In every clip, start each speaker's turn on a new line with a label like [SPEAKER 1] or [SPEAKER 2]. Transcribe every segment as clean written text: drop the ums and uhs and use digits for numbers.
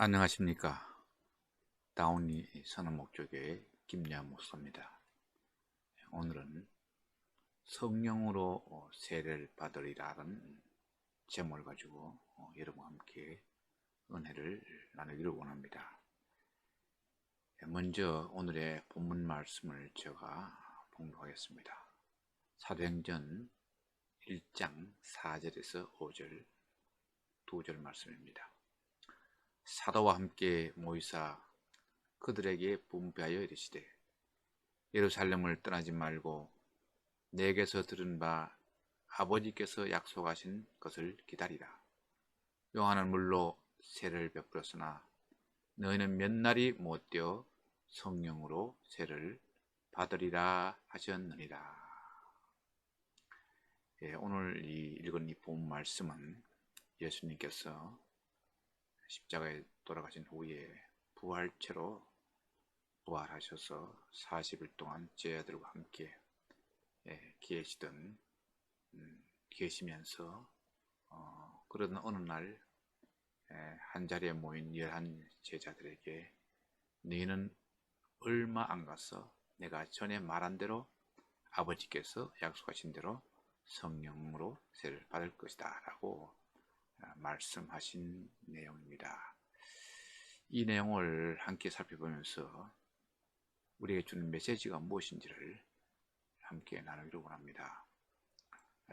[SPEAKER 1] 안녕하십니까. 다운리 선언목적의 김야 목사입니다. 오늘은 성령으로 세례를 받으리라는 제목을 가지고 여러분과 함께 은혜를 나누기를 원합니다. 먼저 오늘의 본문 말씀을 제가 봉독하겠습니다. 사도행전 1장 4절에서 5절 2절 말씀입니다. 사도와 함께 모이사 그들에게 분배하여 이르시되 예루살렘을 떠나지 말고 내게서 들은 바 아버지께서 약속하신 것을 기다리라. 요한은 물로 세례를 베풀었으나 너희는 몇 날이 못되어 성령으로 세례를 받으리라 하셨느니라. 오늘 읽은 이 본 말씀은 예수님께서 십자가에 돌아가신 후에 부활체로 부활하셔서 40일 동안 제자들과 함께 계시면서 그러던 어느 날 한 자리에 모인 11 제자들에게 너희는 얼마 안 가서 내가 전에 말한 대로 아버지께서 약속하신 대로 성령으로 세례를 받을 것이다 라고 말씀하신 내용입니다. 이 내용을 함께 살펴보면서 우리에게 주는 메시지가 무엇인지를 함께 나누기를 원합니다.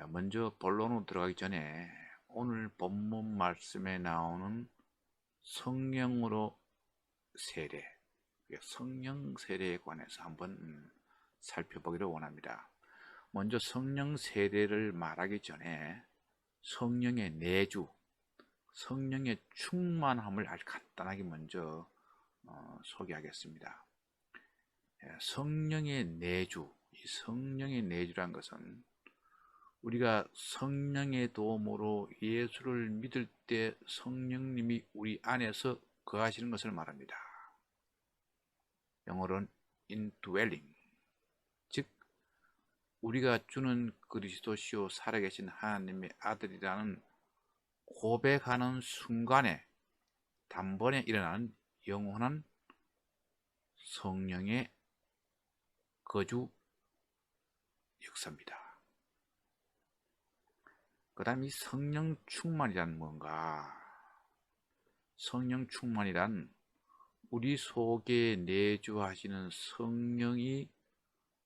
[SPEAKER 1] 먼저 본론으로 들어가기 전에 오늘 본문 말씀에 나오는 성령으로 세례, 성령 세례에 관해서 한번 살펴보기를 원합니다. 먼저 성령 세례를 말하기 전에 성령의 내주, 성령의 충만함을 아주 간단하게 먼저 소개하겠습니다. 성령의 내주, 이 성령의 내주란 것은 우리가 성령의 도움으로 예수를 믿을 때 성령님이 우리 안에서 거하시는 것을 말합니다. 영어로는 indwelling, 즉 우리가 주는 그리스도시요 살아계신 하나님의 아들이라는 고백하는 순간에 단번에 일어나는 영원한 성령의 거주 역사입니다. 그 다음 이 성령 충만이란 뭔가? 성령 충만이란 우리 속에 내주하시는 성령이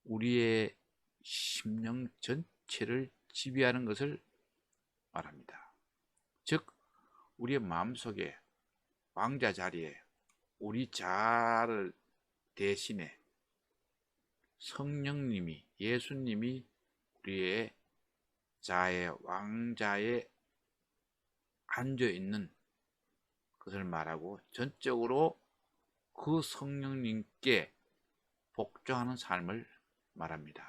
[SPEAKER 1] 우리의 심령 전체를 지배하는 것을 말합니다. 즉 우리의 마음속에 왕자 자리에 우리 자아를 대신해 성령님이, 예수님이 우리의 자의 왕자에 앉아있는 것을 말하고 전적으로 그 성령님께 복종하는 삶을 말합니다.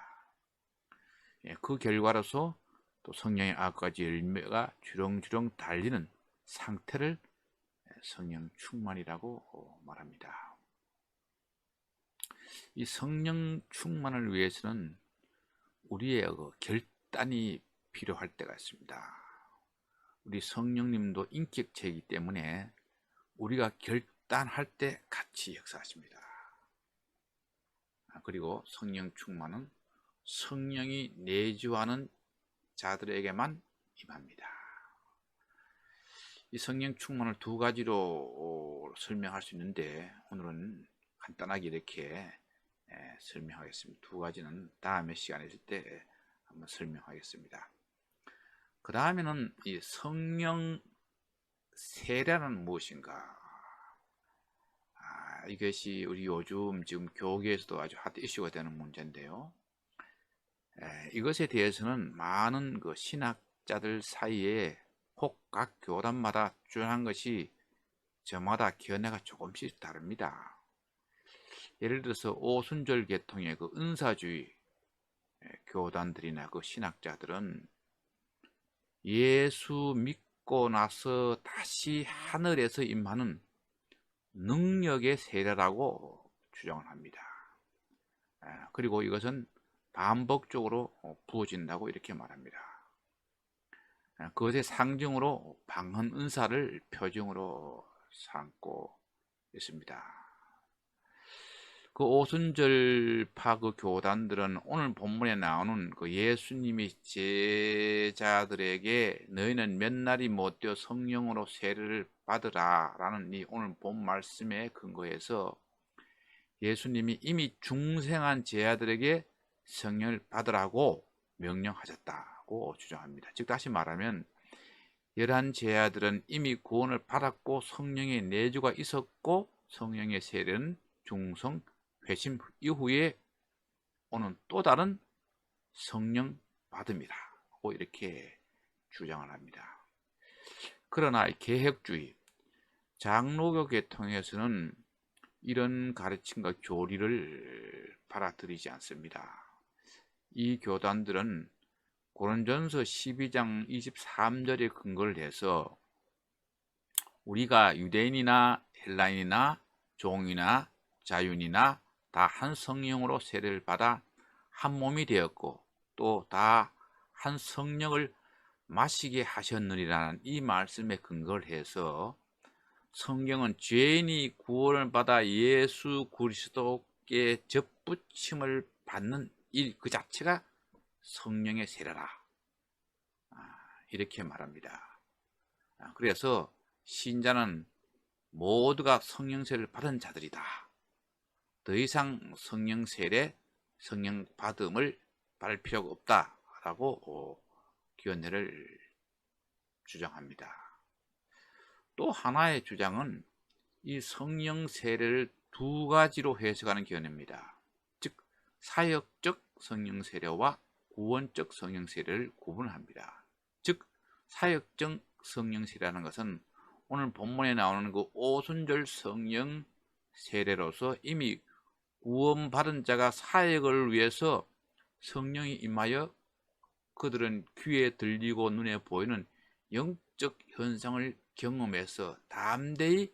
[SPEAKER 1] 그 결과로서 또 성령의 9가지 열매가 주렁주렁 달리는 상태를 성령 충만이라고 말합니다. 이 성령 충만을 위해서는 우리의 결단이 필요할 때가 있습니다. 우리 성령님도 인격체이기 때문에 우리가 결단할 때 같이 역사하십니다. 그리고 성령 충만은 성령이 내주하는 자들에게만 임합니다. 이 성령 충만을 2가지로 설명할 수 있는데 오늘은 간단하게 이렇게 설명하겠습니다. 2가지는 다음에 시간이 있을 때 한번 설명하겠습니다. 그 다음에는 이 성령 세례는 무엇인가? 이것이 우리 요즘 지금 교계에서도 아주 핫 이슈가 되는 문제인데요. 이것에 대해서는 많은 그 신학자들 사이에 혹 각 교단마다 주장한 것이 저마다 견해가 조금씩 다릅니다. 예를 들어서 오순절 계통의 그 은사주의 교단들이나 그 신학자들은 예수 믿고 나서 다시 하늘에서 임하는 능력의 세례라고 주장을 합니다. 그리고 이것은 반복적으로 부어진다고 이렇게 말합니다. 그것의 상징으로 방언 은사를 표징으로 삼고 있습니다. 그 오순절파 그 교단들은 오늘 본문에 나오는 그 예수님이 제자들에게 너희는 몇 날이 못 되어 성령으로 세례를 받으라 라는 이 오늘 본 말씀에 근거해서 예수님이 이미 중생한 제자들에게 성령을 받으라고 명령하셨다고 주장합니다. 즉 다시 말하면 11 제자들은 이미 구원을 받았고 성령의 내주가 있었고 성령의 세례는 중성 회심 이후에 오는 또 다른 성령 받음이라고 이렇게 주장을 합니다. 그러나 개혁주의 장로교 계통에서는 이런 가르침과 교리를 받아들이지 않습니다. 이 교단들은 고린전서 12장 23절에 근거를 해서 우리가 유대인이나 헬라인이나 종이나 자유인이나 다 한 성령으로 세례를 받아 한 몸이 되었고 또 다 한 성령을 마시게 하셨느니라는 이 말씀에 근거를 해서 성경은 죄인이 구원을 받아 예수 그리스도께 접붙임을 받는 일 그 자체가 성령의 세례라 이렇게 말합니다. 그래서 신자는 모두가 성령 세례를 받은 자들이다. 더 이상 성령 세례, 성령 받음을 받을 필요가 없다라고 견해를 주장합니다. 또 하나의 주장은 이 성령 세례를 두 가지로 해석하는 견해입니다. 즉 사역적 성령 세례와 구원적 성령 세례를 구분합니다. 즉 사역적 성령 세례라는 것은 오늘 본문에 나오는 그 오순절 성령 세례로서 이미 구원받은 자가 사역을 위해서 성령이 임하여 그들은 귀에 들리고 눈에 보이는 영적 현상을 경험해서 담대히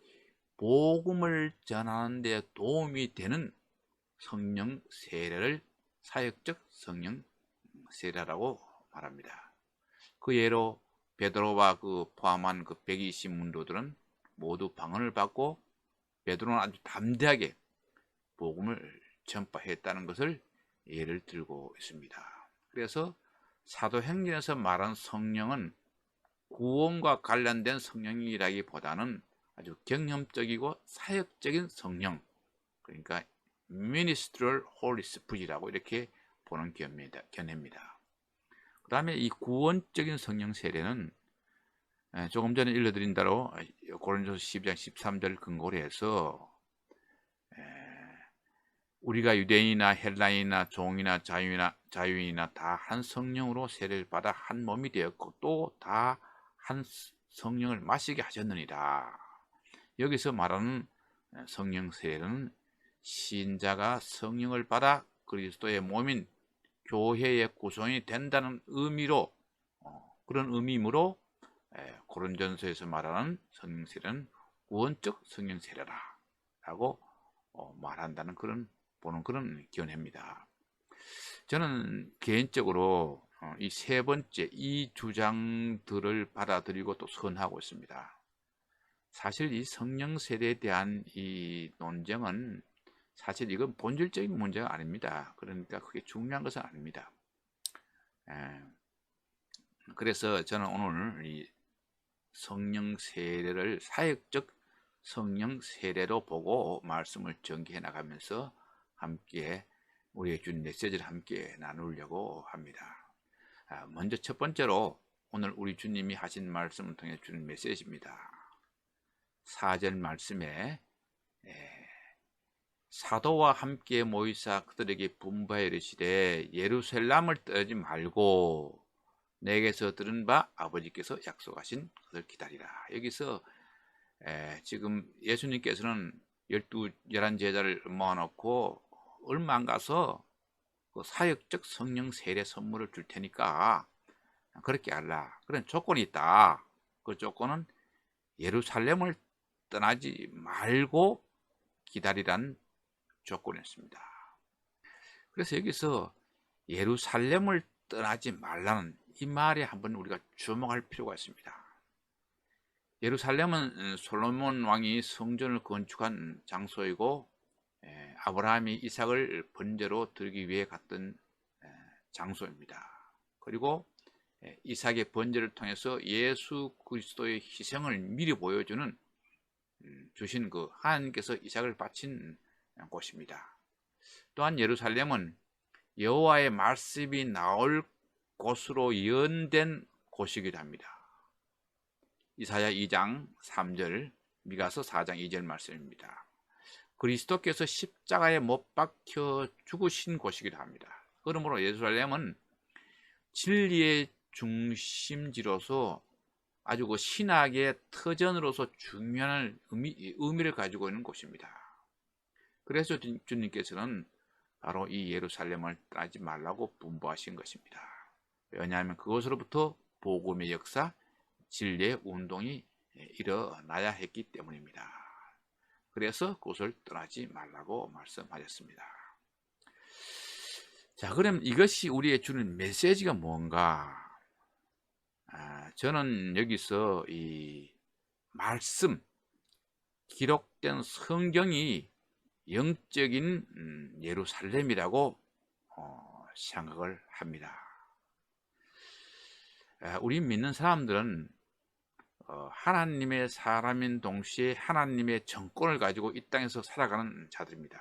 [SPEAKER 1] 복음을 전하는 데 도움이 되는 성령 세례를 사역적 성령 세례라고 말합니다. 그 예로 베드로와 그 포함한 그 120 문도들은 모두 방언을 받고 베드로는 아주 담대하게 복음을 전파했다는 것을 예를 들고 있습니다. 그래서 사도행전에서 말한 성령은 구원과 관련된 성령이라기보다는 아주 경험적이고 사역적인 성령, 그러니까 Ministerial Holy Spirit이라고 이렇게 보는 견해입니다. 그 다음에 이 구원적인 성령 세례는 조금 전에 읽어드린 대로 고린도서 12장 13절 근거로 해서 우리가 유대인이나 헬라인이나 종이나 자유인이나 다 한 성령으로 세례를 받아 한 몸이 되었고 또 다 한 성령을 마시게 하셨느니라. 여기서 말하는 성령 세례는 신자가 성령을 받아 그리스도의 몸인 교회의 구성이 된다는 의미로 그런 의미이므로 고린전서에서 말하는 성령 세례는 구원적 성령 세례라 라고 말한다는 보는 그런 견해입니다. 저는 개인적으로 이 세 번째 이 주장들을 받아들이고 또 선하고 있습니다. 사실 이 성령 세례에 대한 이 논쟁은 사실 이건 본질적인 문제가 아닙니다. 그러니까 그게 중요한 것은 아닙니다. 그래서 저는 오늘 이 성령 세례를 사역적 성령 세례로 보고 말씀을 전개해 나가면서 함께 우리의 준 메시지를 함께 나누려고 합니다. 먼저 첫 번째로 오늘 우리 주님이 하신 말씀을 통해 주는 메시지입니다. 4절 말씀에 사도와 함께 모이사 그들에게 분부하여 이르시되 예루살렘을 떠나지 말고 내게서 들은 바 아버지께서 약속하신 것을 기다리라. 여기서 지금 예수님께서는 11 제자를 모아놓고 얼마 안 가서 그 사역적 성령 세례 선물을 줄 테니까 그렇게 하라. 그런 조건이 있다. 그 조건은 예루살렘을 떠나지 말고 기다리라는 조건이었습니다. 그래서 여기서 예루살렘은 솔로몬 왕이 성전을 건축한 장소이고 아브라함이 이삭을 번제로 드리기 위해 갔던 장소입니다. 그리고 이삭의 번제를 통해서 예수 그리스도의 희생을 미리 보여주는 주신 그 하나님께서 이삭을 바친 곳입니다. 또한 예루살렘은 여호와의 말씀이 나올 곳으로 예언된 곳이기도 합니다. 이사야 2장 3절, 미가서 4장 2절 말씀입니다. 그리스도께서 십자가에 못 박혀 죽으신 곳이기도 합니다. 그러므로 예루살렘은 진리의 중심지로서 아주 그 신학의 터전으로서 중요한 의미를 가지고 있는 곳입니다. 그래서 주님께서는 바로 이 예루살렘을 떠나지 말라고 분부하신 것입니다. 왜냐하면 그것으로부터 복음의 역사, 진리의 운동이 일어나야 했기 때문입니다. 그래서 그것을 떠나지 말라고 말씀하셨습니다. 자, 그럼 이것이 우리의 주는 메시지가 뭔가? 저는 여기서 이 말씀, 기록된 성경이 영적인 예루살렘이라고 생각을 합니다. 우리 믿는 사람들은 하나님의 사람인 동시에 하나님의 정권을 가지고 이 땅에서 살아가는 자들입니다.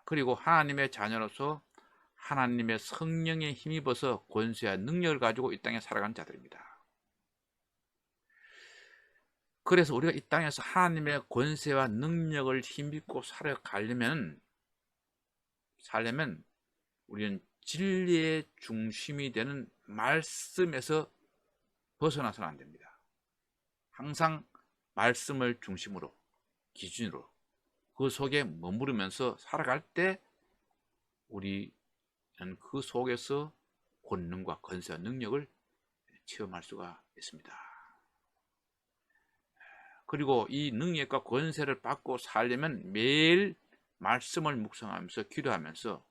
[SPEAKER 1] 그리고 하나님의 자녀로서 하나님의 성령에 힘입어서 권세와 능력을 가지고 이 땅에 살아가는 자들입니다. 그래서 우리가 이 땅에서 하나님의 권세와 능력을 힘입고 살아가려면 우리는 진리의 중심이 되는 말씀에서 벗어나서는 안 됩니다. 항상 말씀을 중심으로, 기준으로 그 속에 머무르면서 살아갈 때 우리는 그 속에서 권능과 권세와 능력을 체험할 수가 있습니다. 그리고 이 능력과 권세를 받고 살려면 매일 말씀을 묵상하면서 기도하면서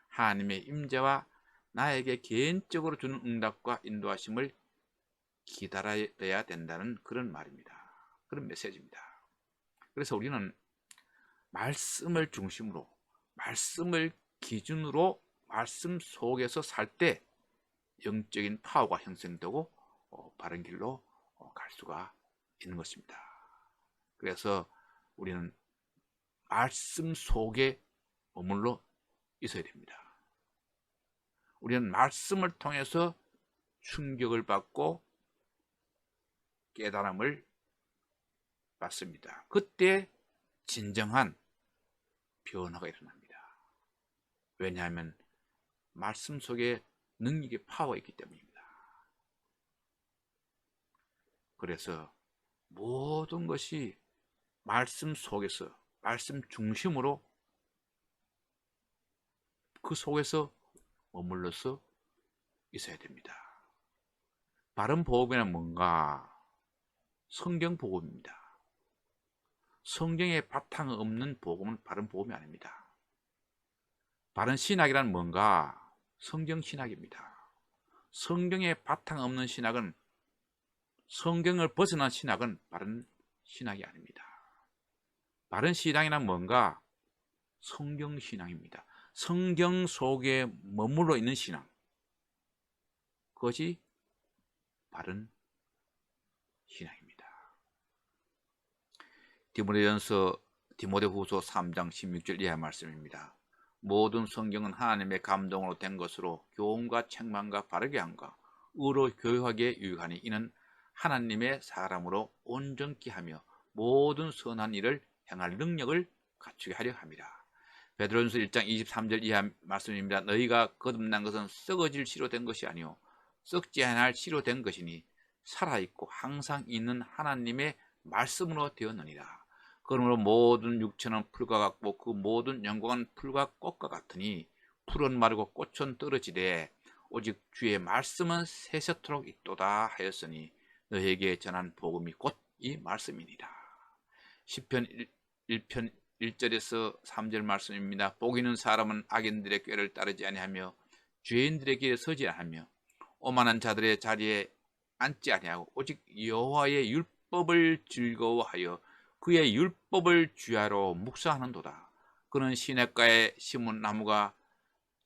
[SPEAKER 1] 하나님의 임재와 나에게 개인적으로 주는 응답과 인도하심을 기다려야 된다는 그런 말입니다. 그런 메시지입니다. 그래서 우리는 말씀을 중심으로, 말씀을 기준으로 말씀 속에서 살 때 영적인 파워가 형성되고 바른 길로 갈 수가 있는 것입니다. 그래서 우리는 말씀 속에 머물러 있어야 됩니다. 우리는 말씀을 통해서 충격을 받고 깨달음을 받습니다. 그때 진정한 변화가 일어납니다. 왜냐하면 말씀 속에 능력의 파워가 있기 때문입니다. 그래서 모든 것이 말씀 속에서, 말씀 중심으로 그 속에서 머물러서 있어야 됩니다. 바른 복음이란 뭔가? 성경 복음입니다. 성경에 바탕 없는 복음은 바른 복음이 아닙니다. 바른 신학이란 뭔가? 성경 신학입니다. 성경에 바탕 없는 신학은, 성경을 벗어난 신학은 바른 신학이 아닙니다. 바른 신앙이란 뭔가? 성경 신앙입니다. 성경 속에 머물러 있는 신앙, 그것이 바른 신앙입니다. 디모데후서 3장 16절 이하 말씀입니다. 모든 성경은 하나님의 감동으로 된 것으로 교훈과 책망과 바르게 함과 의로 교육하기에 유익하니 이는 하나님의 사람으로 온전케 하며 모든 선한 일을 행할 능력을 갖추게 하려 합니다. 베드로전서 1장 23절 이하 말씀입니다. 너희가 거듭난 것은 썩어질 씨로 된 것이 아니요 썩지 않을 씨로 된 것이니 살아있고 항상 있는 하나님의 말씀으로 되었느니라. 그러므로 모든 육체는 풀과 같고 그 모든 영광은 풀과 꽃과 같으니 풀은 마르고 꽃은 떨어지되 오직 주의 말씀은 세세토록 있도다 하였으니 너희에게 전한 복음이 곧 이 말씀이니라. 시편 1편 1절에서 3절 말씀입니다. 복 있는 사람은 악인들의 꾀를 따르지 아니하며 죄인들의 길에 서지 아니하며 오만한 자들의 자리에 앉지 아니하고 오직 여호와의 율법을 즐거워하여 그의 율법을 주야로 묵상하는도다. 그는 시냇가에 심은 나무가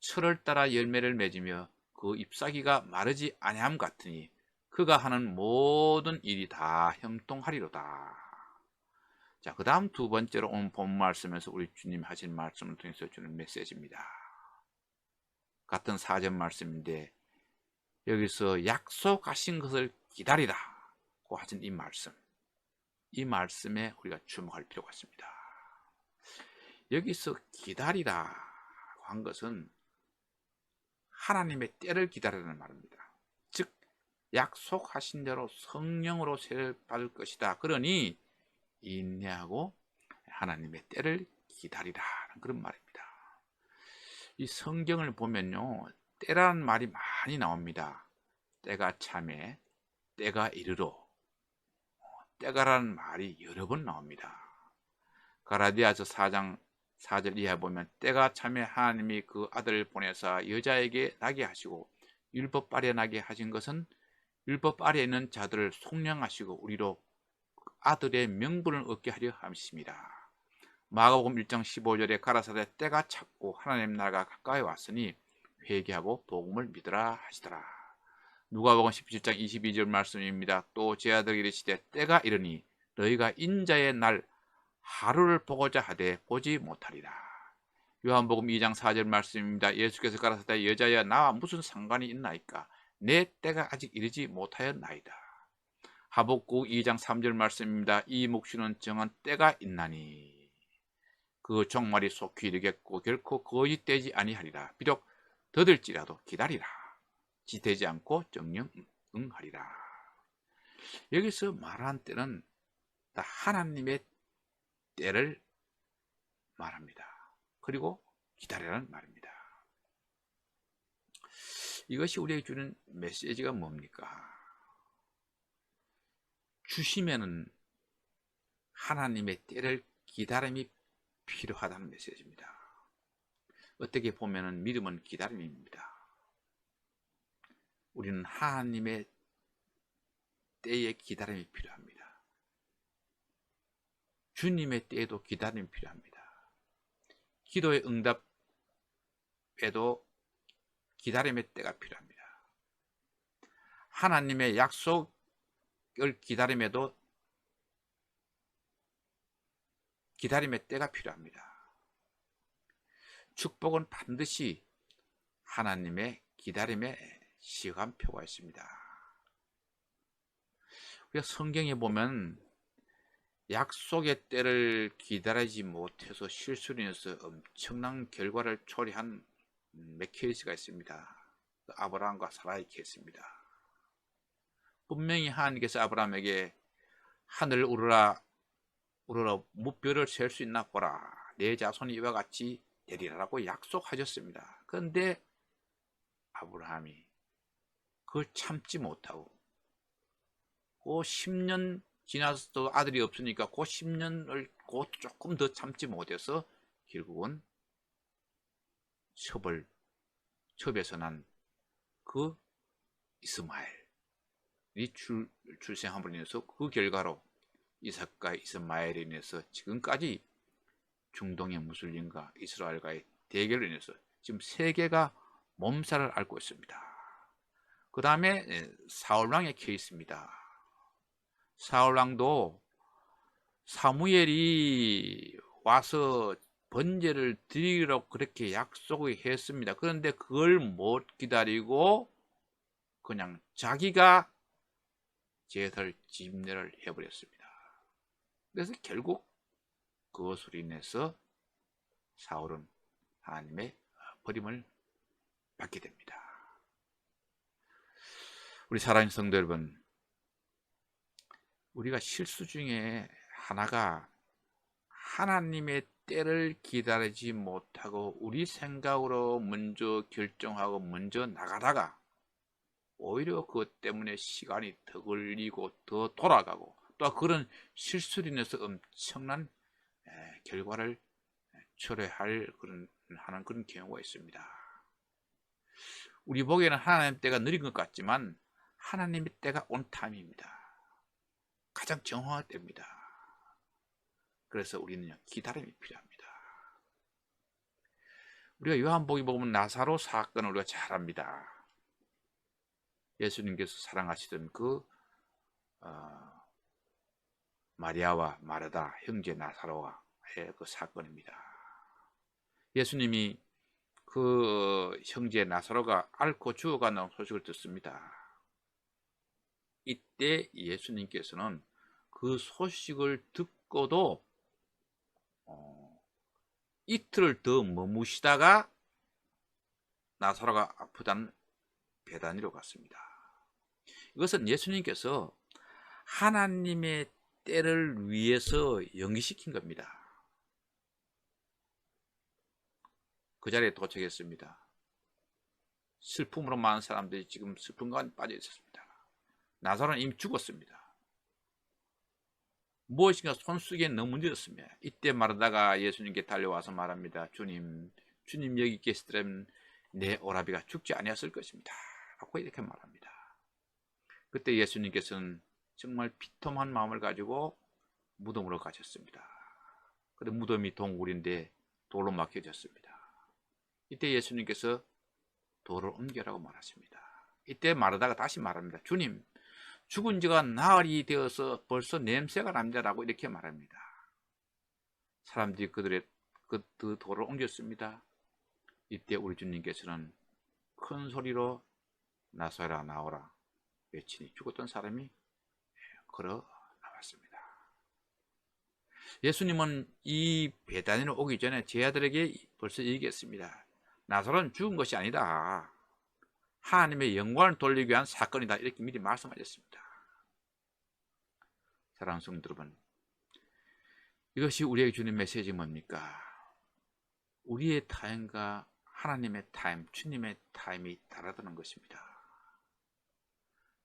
[SPEAKER 1] 철을 따라 열매를 맺으며 그 잎사귀가 마르지 아니함 같으니 그가 하는 모든 일이 다 형통하리로다. 자, 그 다음 두 번째로 오늘 본 말씀에서 우리 주님 하신 말씀을 통해서 주는 메시지입니다. 같은 4절 말씀인데 여기서 약속하신 것을 기다리라고 하신 이 말씀에 우리가 주목할 필요가 있습니다. 여기서 기다리라고 한 것은 하나님의 때를 기다리라는 말입니다. 즉 약속하신 대로 성령으로 세를 받을 것이다. 그러니 인내하고 하나님의 때를 기다리라는 그런 말입니다. 이 성경을 보면요, 때라는 말이 많이 나옵니다. 때가 참에, 때가 이르러, 때가라는 말이 여러 번 나옵니다. 가라디아서 4장 4절 이하에 보면 때가 참에 하나님이 그 아들을 보내사 여자에게 나게 하시고 율법 아래 나게 하신 것은 율법 아래 있는 자들을 속량하시고 우리로 아들의 명분을 얻게 하려 함이십니다. 마가복음 1장 15절에 가라사대 때가 찼고 하나님 나라가 가까이 왔으니 회개하고 복음을 믿으라 하시더라. 누가복음 17장 22절 말씀입니다. 또 제 아들에게 이르시되 때가 이르니 너희가 인자의 날 하루를 보고자 하되 보지 못하리라. 요한복음 2장 4절 말씀입니다. 예수께서 가라사대 여자야 나와 무슨 상관이 있나이까 내 때가 아직 이르지 못하였나이다. 하박국 2장 3절 말씀입니다. 이 묵시는 정한 때가 있나니 그 종말이 속히 이르겠고 결코 거짓되지 아니하리라. 비록 더딜지라도 기다리라. 지되지 않고 정령 응하리라. 여기서 말한 때는 다 하나님의 때를 말합니다. 그리고 기다리라는 말입니다. 이것이 우리에게 주는 메시지가 뭡니까? 주시면은 하나님의 때를 기다림이 필요하다는 메시지입니다. 어떻게 보면은 믿음은 기다림입니다. 우리는 하나님의 때에 기다림이 필요합니다. 주님의 때에도 기다림이 필요합니다. 기도의 응답에도 기다림의 때가 필요합니다. 하나님의 약속을 기다림에도 기다림의 때가 필요합니다. 축복은 반드시 하나님의 기다림의 시간표가 있습니다. 우리가 성경에 보면 약속의 때를 기다리지 못해서 실수로 인해서 엄청난 결과를 초래한 몇 케이스가 있습니다. 아브라함과 사라의 케이스입니다. 분명히 하나님께서 아브라함에게 하늘 우러라 무뼈를 셀 수 있나 보라. 내 자손이 이와 같이 되리라고 약속하셨습니다. 그런데 아브라함이 그걸 참지 못하고 그 10년 지나서도 아들이 없으니까 그 10년을 조금 더 참지 못해서 결국은 첩에서 난 그 이스마엘이 출생함으로 인해서 그 결과로 이삭과 이스마엘에 인해서 지금까지 중동의 무슬림과 이스라엘과의 대결로 인해서 지금 세계가 몸살을 앓고 있습니다. 그 다음에 사울왕의 케이스입니다. 사울왕도 사무엘이 와서 번제를 드리라고 그렇게 약속을 했습니다. 그런데 그걸 못 기다리고 그냥 자기가 제설 집례를 해버렸습니다. 그래서 결국 그것으로 인해서 사울은 하나님의 버림을 받게 됩니다. 우리 사랑하는 성도 여러분, 우리가 실수 중에 하나가 하나님의 때를 기다리지 못하고 우리 생각으로 먼저 결정하고 먼저 나가다가 오히려 그것 때문에 시간이 더 걸리고 더 돌아가고 또 그런 실수로 인해서 엄청난 결과를 초래할 하는 그런 경우가 있습니다. 우리 보기에는 하나님 때가 느린 것 같지만 하나님의 때가 온 타임입니다. 가장 정확한 때입니다. 그래서 우리는요, 기다림이 필요합니다. 우리가 요한복음 보면 나사로 사건을 우리가 잘 압니다. 예수님께서 사랑하시던 마리아와 마르다 형제 나사로와의 그 사건입니다. 예수님이 그 형제 나사로가 앓고 죽어간다는 소식을 듣습니다. 이때 예수님께서는 그 소식을 듣고도 이틀을 더 머무시다가 나사로가 아프다는 베다니로 갔습니다. 이것은 예수님께서 하나님의 때를 위해서 연기시킨 겁니다. 그 자리에 도착했습니다. 슬픔으로 많은 사람들이 지금 슬픔 가운데 빠져 있었습니다. 나사로는 이미 죽었습니다. 무엇인가 손쓰기에 너무 늦었습니다. 이때 마르다가 예수님께 달려와서 말합니다. 주님 여기 계시더라면 내 오라비가 죽지 아니었을 것입니다. 라고 이렇게 말합니다. 그때 예수님께서는 정말 비통한 마음을 가지고 무덤으로 가셨습니다. 근데 무덤이 동굴인데 돌로 막혀졌습니다. 이때 예수님께서 돌을 옮겨라고 말하십니다. 이때 마르다가 다시 말합니다. 주님, 죽은 지가 나흘이 되어서 벌써 냄새가 납니다라고 이렇게 말합니다. 사람들이 그 돌을 옮겼습니다. 이때 우리 주님께서는 큰 소리로 나사로라 나오라 외치니 죽었던 사람이 걸어 나왔습니다. 예수님은 이 베다니로 오기 전에 제 아들에게 벌써 얘기했습니다. 나사로는 죽은 것이 아니다. 하나님의 영광을 돌리기 위한 사건이다. 이렇게 미리 말씀하셨습니다. 사랑하는 성도 여러분, 이것이 우리에게 주는 메시지 뭡니까? 우리의 타임과 하나님의 타임, 주님의 타임이 다르다는 것입니다.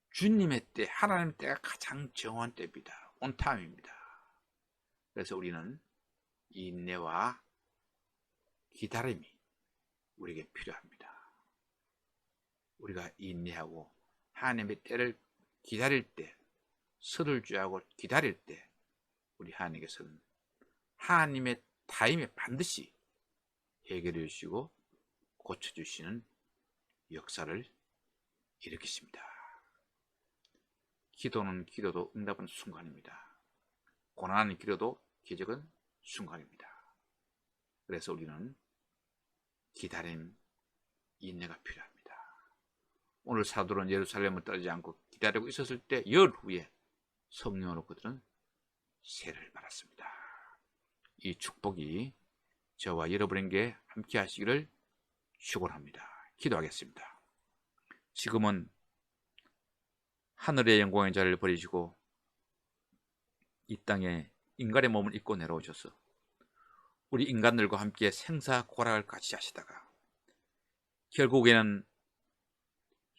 [SPEAKER 1] 주님의 때, 하나님의 때가 가장 정확한 때입니다. 온 타임입니다. 그래서 우리는 인내와 기다림이 우리에게 필요합니다. 우리가 인내하고 하나님의 때를 기다릴 때, 설을 주하고 기다릴 때 우리 하나님께서는 하나님의 타임에 반드시 해결해 주시고 고쳐주시는 역사를 일으키십니다. 기도는 기도도 응답은 순간입니다. 고난하는 기도도 기적은 순간입니다. 그래서 우리는 기다림, 인내가 필요합니다. 오늘 사도는 예루살렘을 떠나지 않고 기다리고 있었을 때 열 후에 성령으로 그들은 세를 받았습니다. 이 축복이 저와 여러분에게 함께 하시기를 축원합니다. 기도하겠습니다. 지금은 하늘의 영광의 자리를 버리시고 이 땅에 인간의 몸을 입고 내려오셔서 우리 인간들과 함께 생사고락을 같이 하시다가 결국에는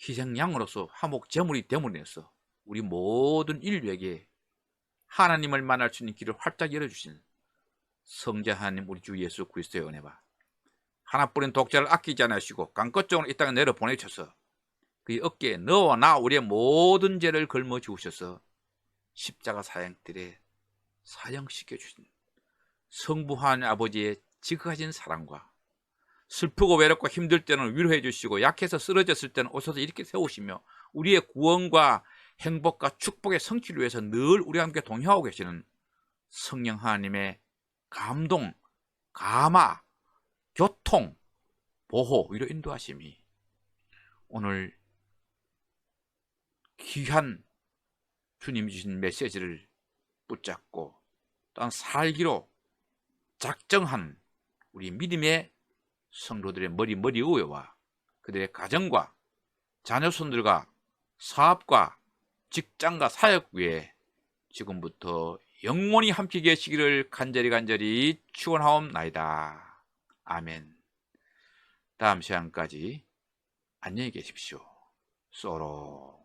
[SPEAKER 1] 희생양으로서 화목제물이 됨으로 인해서 우리 모든 인류에게 하나님을 만날 수 있는 길을 활짝 열어주신 성자 하나님 우리 주 예수 그리스도의 은혜와 하나뿐인 독자를 아끼지 않으시고 강껏적으로 이 땅에 내려보내셔서 그의 어깨에 너와 나 우리의 모든 죄를 걸머지우셔서 십자가 사형들에 사형시켜주신 성부 하나님 아버지의 지극하신 사랑과 슬프고 외롭고 힘들 때는 위로해 주시고 약해서 쓰러졌을 때는 오셔서 이렇게 세우시며 우리의 구원과 행복과 축복의 성취를 위해서 늘 우리와 함께 동행하고 계시는 성령 하나님의 감동, 감화, 교통, 보호, 위로 인도하심이 오늘 귀한 주님이 주신 메시지를 붙잡고 또한 살기로 작정한 우리 믿음의 성도들의 머리 위와 그들의 가정과 자녀손들과 사업과 직장과 사역 위에 지금부터 영원히 함께 계시기를 간절히 축원하옵나이다. 아멘. 다음 시간까지 안녕히 계십시오. 쏘로.